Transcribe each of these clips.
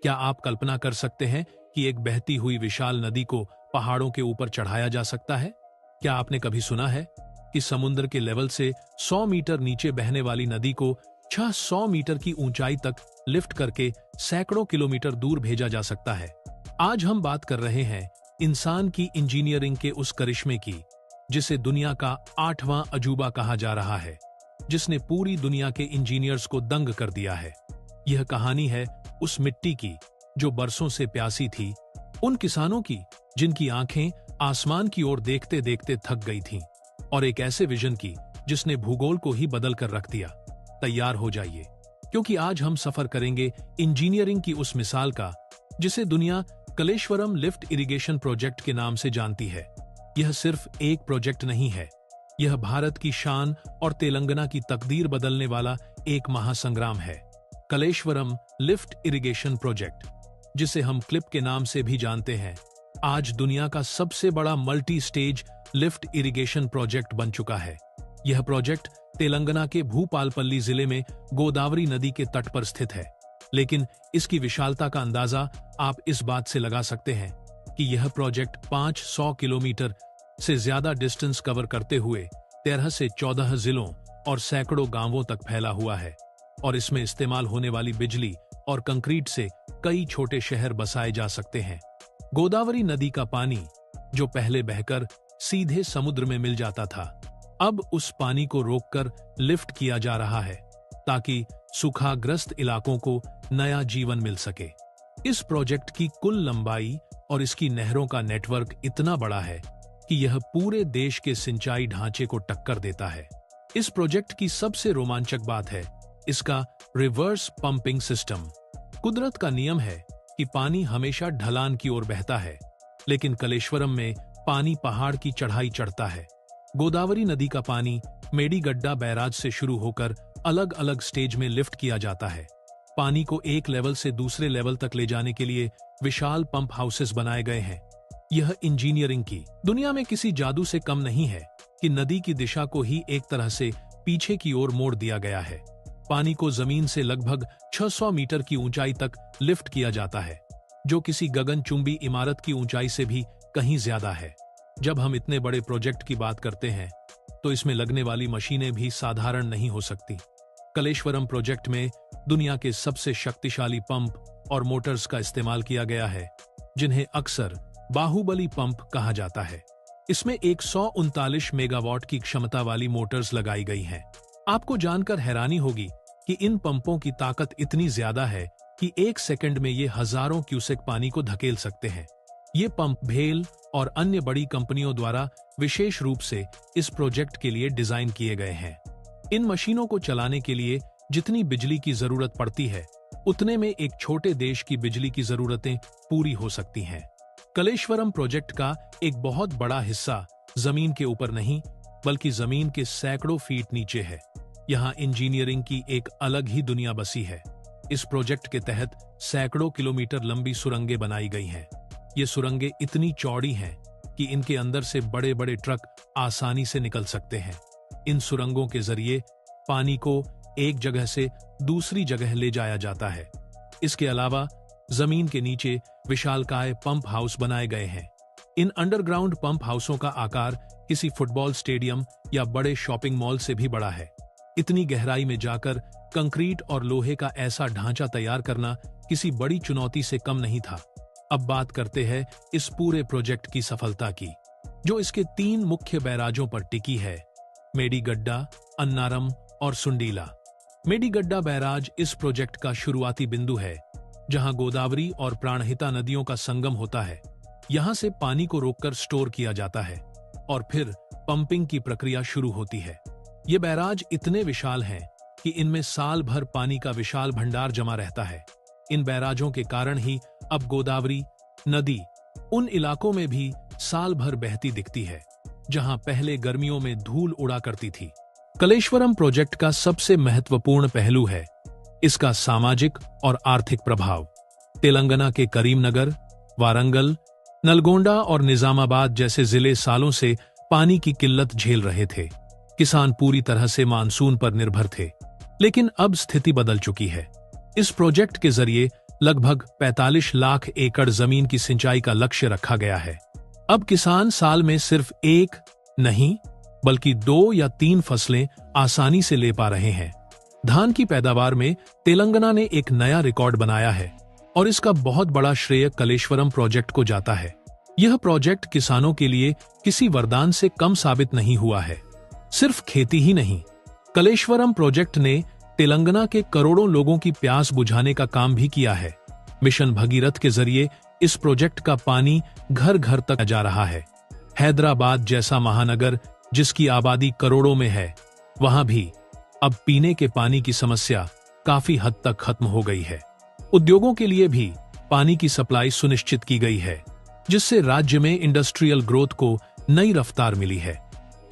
क्या आप कल्पना कर सकते हैं कि एक बहती हुई विशाल नदी को पहाड़ों के ऊपर चढ़ाया जा सकता है? क्या आपने कभी सुना है कि समुद्र के लेवल से 100 मीटर नीचे बहने वाली नदी को 600 मीटर की ऊंचाई तक लिफ्ट करके सैकड़ों किलोमीटर दूर भेजा जा सकता है? आज हम बात कर रहे हैं इंसान की इंजीनियरिंग के उस करिश्मे की, जिसे दुनिया का 8वां अजूबा कहा जा रहा है, जिसने पूरी दुनिया के इंजीनियर्स को दंग कर दिया है। यह कहानी है उस मिट्टी की जो बरसों से प्यासी थी, उन किसानों की जिनकी आंखें आसमान की ओर देखते देखते थक गई थीं, और एक ऐसे विजन की जिसने भूगोल को ही बदल कर रख दिया। तैयार हो जाइए, क्योंकि आज हम सफर करेंगे इंजीनियरिंग की उस मिसाल का जिसे दुनिया कलेश्वरम लिफ्ट इरिगेशन प्रोजेक्ट के नाम से जानती है। यह सिर्फ एक प्रोजेक्ट नहीं है, यह भारत की शान और तेलंगाना की तकदीर बदलने वाला एक महासंग्राम है। कलेश्वरम लिफ्ट इरिगेशन प्रोजेक्ट, जिसे हम क्लिप के नाम से भी जानते हैं, आज दुनिया का सबसे बड़ा multi stage lift irrigation project बन चुका है। यह प्रोजेक्ट तेलंगाना के भूपालपल्ली जिले में गोदावरी नदी के तट पर स्थित है, लेकिन इसकी विशालता का अंदाजा आप इस बात से लगा सकते हैं कि यह प्रोजेक्ट 500 किलोमीटर से ज्यादा डिस्टेंस कवर करते हुए 13 से 14 जिलों और सैकड़ों गांवों तक फैला हुआ है, और इसमें इस्तेमाल होने वाली बिजली और कंक्रीट से कई छोटे शहर बसाए जा सकते हैं। गोदावरी नदी का पानी, जो पहले बहकर सीधे समुद्र में मिल जाता था, अब उस पानी को रोककर लिफ्ट किया जा रहा है ताकि सूखाग्रस्त इलाकों को नया जीवन मिल सके। इस प्रोजेक्ट की कुल लंबाई और इसकी नहरों का नेटवर्क इतना बड़ा है कि यह पूरे देश के सिंचाई ढांचे को टक्कर देता है। इस प्रोजेक्ट की सबसे रोमांचक बात है इसका रिवर्स पंपिंग सिस्टम। कुदरत का नियम है कि पानी हमेशा ढलान की ओर बहता है, लेकिन कलेश्वरम में पानी पहाड़ की चढ़ाई चढ़ता है। गोदावरी नदी का पानी मेडीगड्डा बैराज से शुरू होकर अलग अलग स्टेज में लिफ्ट किया जाता है। पानी को एक लेवल से दूसरे लेवल तक ले जाने के लिए विशाल पंप हाउसेस बनाए गए हैं। यह इंजीनियरिंग की दुनिया में किसी जादू से कम नहीं है कि नदी की दिशा को ही एक तरह से पीछे की ओर मोड़ दिया गया है। पानी को जमीन से लगभग 600 मीटर की ऊंचाई तक लिफ्ट किया जाता है, जो किसी गगनचुंबी इमारत की ऊंचाई से भी कहीं ज्यादा है। जब हम इतने बड़े प्रोजेक्ट की बात करते हैं, तो इसमें लगने वाली मशीनें भी साधारण नहीं हो सकती। कलेश्वरम प्रोजेक्ट में दुनिया के सबसे शक्तिशाली पंप और मोटर्स का इस्तेमाल किया गया है, जिन्हें अक्सर बाहुबली पंप कहा जाता है। इसमें 139 मेगावाट की क्षमता वाली मोटर्स लगाई गई हैं। आपको जानकर हैरानी होगी कि इन पंपों की ताकत इतनी ज्यादा है कि एक सेकंड में ये हजारों क्यूसेक पानी को धकेल सकते हैं। ये पंप भेल और अन्य बड़ी कंपनियों द्वारा विशेष रूप से इस प्रोजेक्ट के लिए डिजाइन किए गए हैं। इन मशीनों को चलाने के लिए जितनी बिजली की जरूरत पड़ती है, उतने में एक छोटे देश की बिजली की जरूरतें पूरी हो सकती हैं। कलेश्वरम प्रोजेक्ट का एक बहुत बड़ा हिस्सा जमीन के ऊपर नहीं, बल्कि जमीन के सैकड़ों फीट नीचे है। यहाँ इंजीनियरिंग की एक अलग ही दुनिया बसी है। इस प्रोजेक्ट के तहत सैकड़ों किलोमीटर लंबी सुरंगें बनाई गई हैं। ये सुरंगें इतनी चौड़ी हैं कि इनके अंदर से बड़े बड़े ट्रक आसानी से निकल सकते हैं। इन सुरंगों के जरिए पानी को एक जगह से दूसरी जगह ले जाया जाता है। इसके अलावा जमीन के नीचे विशालकाय पंप हाउस बनाए गए हैं। इन अंडरग्राउंड पंप हाउसों का आकार किसी फुटबॉल स्टेडियम या बड़े शॉपिंग मॉल से भी बड़ा है। इतनी गहराई में जाकर कंक्रीट और लोहे का ऐसा ढांचा तैयार करना किसी बड़ी चुनौती से कम नहीं था। अब बात करते हैं इस पूरे प्रोजेक्ट की सफलता की, जो इसके 3 मुख्य बैराजों पर टिकी है: मेडीगड्डा, अन्नारम और सुंडीला। मेडीगड्डा बैराज इस प्रोजेक्ट का शुरुआती बिंदु है, जहां गोदावरी और प्राणहिता नदियों का संगम होता है। यहां से पानी को रोककर स्टोर किया जाता है और फिर पंपिंग की प्रक्रिया शुरू होती है। ये बैराज इतने विशाल हैं कि इनमें साल भर पानी का विशाल भंडार जमा रहता है। इन बैराजों के कारण ही अब गोदावरी नदी उन इलाकों में भी साल भर बहती दिखती है, जहां पहले गर्मियों में धूल उड़ा करती थी। कलेश्वरम प्रोजेक्ट का सबसे महत्वपूर्ण पहलू है इसका सामाजिक और आर्थिक प्रभाव। तेलंगाना के करीमनगर, वारंगल, नलगोंडा और निजामाबाद जैसे जिले सालों से पानी की किल्लत झेल रहे थे। किसान पूरी तरह से मानसून पर निर्भर थे, लेकिन अब स्थिति बदल चुकी है। इस प्रोजेक्ट के जरिए लगभग 45 लाख एकड़ जमीन की सिंचाई का लक्ष्य रखा गया है। अब किसान साल में सिर्फ एक नहीं बल्कि 2 या 3 फसलें आसानी से ले पा रहे हैं। धान की पैदावार में तेलंगाना ने एक नया रिकॉर्ड बनाया है और इसका बहुत बड़ा श्रेय कलेश्वरम प्रोजेक्ट को जाता है। यह प्रोजेक्ट किसानों के लिए किसी वरदान से कम साबित नहीं हुआ है। सिर्फ खेती ही नहीं, कलेश्वरम प्रोजेक्ट ने तेलंगाना के करोड़ों लोगों की प्यास बुझाने का काम भी किया है। मिशन भगीरथ के जरिए इस प्रोजेक्ट का पानी घर घर तक जा रहा है। हैदराबाद जैसा महानगर जिसकी आबादी करोड़ों में है, वहां भी अब पीने के पानी की समस्या काफी हद तक खत्म हो गई है। उद्योगों के लिए भी पानी की सप्लाई सुनिश्चित की गई है, जिससे राज्य में इंडस्ट्रियल ग्रोथ को नई रफ्तार मिली है।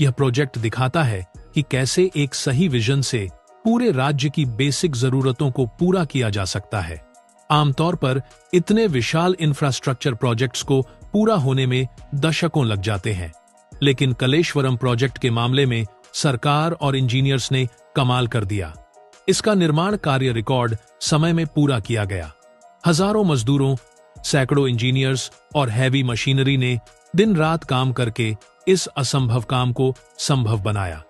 यह प्रोजेक्ट दिखाता है कि कैसे एक सही विजन से पूरे राज्य की बेसिक जरूरतों को पूरा किया जा सकता है। आमतौर पर इतने विशाल इंफ्रास्ट्रक्चर प्रोजेक्ट्स को पूरा होने में दशकों लग जाते हैं, लेकिन कलेश्वरम प्रोजेक्ट के मामले में सरकार और इंजीनियर्स ने कमाल कर दिया। इसका निर्माण कार्य रिकॉर्ड समय में पूरा किया गया। हजारों मजदूरों, सैकड़ों इंजीनियर्स और हैवी मशीनरी ने दिन रात काम करके इस असंभव काम को संभव बनाया।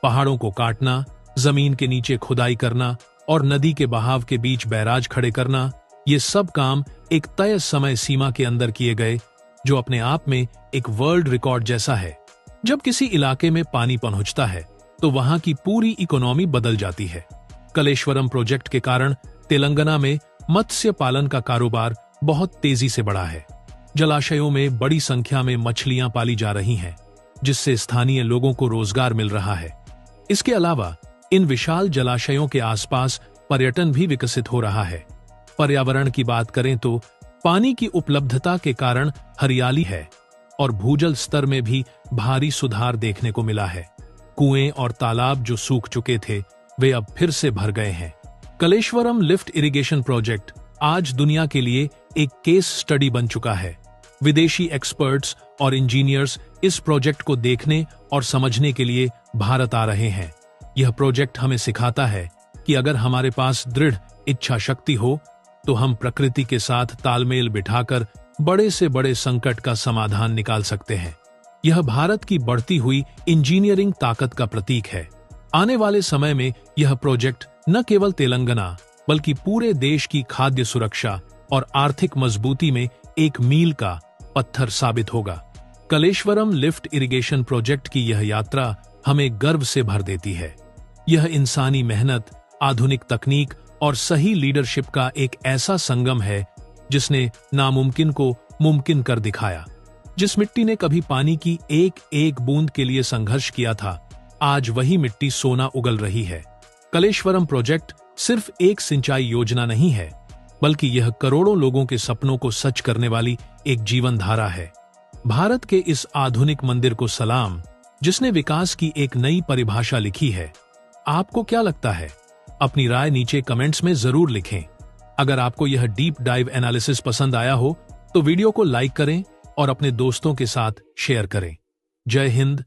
पहाड़ों को काटना, जमीन के नीचे खुदाई करना और नदी के बहाव के बीच बैराज खड़े करना, ये सब काम एक तय समय सीमा के अंदर किए गए, जो अपने आप में एक वर्ल्ड रिकॉर्ड जैसा है। जब किसी इलाके में पानी पहुंचता है तो वहां की पूरी इकोनॉमी बदल जाती है। कलेश्वरम प्रोजेक्ट के कारण तेलंगाना में मत्स्य पालन का कारोबार बहुत तेजी से बढ़ा है। जलाशयों में बड़ी संख्या में मछलियां पाली जा रही हैं, जिससे स्थानीय लोगों को रोजगार मिल रहा है। इसके अलावा इन विशाल जलाशयों के आसपास पर्यटन भी विकसित हो रहा है। पर्यावरण की बात करें तो पानी की उपलब्धता के कारण हरियाली है और भूजल स्तर में भी भारी सुधार देखने को मिला है। कुएं और तालाब जो सूख चुके थे, वे अब फिर से भर गए हैं। कलेश्वरम लिफ्ट इरिगेशन प्रोजेक्ट आज दुनिया के लिए एक केस स्टडी बन चुका है। विदेशी एक्सपर्ट्स और इंजीनियर्स इस प्रोजेक्ट को देखने और समझने के लिए भारत आ रहे हैं। यह प्रोजेक्ट हमें सिखाता है कि अगर हमारे पास दृढ़ इच्छा शक्ति हो तो हम प्रकृति के साथ तालमेल बिठाकर बड़े से बड़े संकट का समाधान निकाल सकते हैं। यह भारत की बढ़ती हुई इंजीनियरिंग ताकत का प्रतीक है। आने वाले समय में यह प्रोजेक्ट न केवल तेलंगाना बल्कि पूरे देश की खाद्य सुरक्षा और आर्थिक मजबूती में एक मील का पत्थर साबित होगा। कलेश्वरम लिफ्ट इरिगेशन प्रोजेक्ट की यह यात्रा हमें गर्व से भर देती है। यह इंसानी मेहनत, आधुनिक तकनीक और सही लीडरशिप का एक ऐसा संगम है जिसने नामुमकिन को मुमकिन कर दिखाया। जिस मिट्टी ने कभी पानी की एक एक बूंद के लिए संघर्ष किया था, आज वही मिट्टी सोना उगल रही है। कलेश्वरम प्रोजेक्ट सिर्फ एक सिंचाई योजना नहीं है, बल्कि यह करोड़ों लोगों के सपनों को सच करने वाली एक जीवन धारा है। भारत के इस आधुनिक मंदिर को सलाम, जिसने विकास की एक नई परिभाषा लिखी है। आपको क्या लगता है? अपनी राय नीचे कमेंट्स में जरूर लिखें। अगर आपको यह डीप डाइव एनालिसिस पसंद आया हो तो वीडियो को लाइक करें और अपने दोस्तों के साथ शेयर करें। जय हिंद,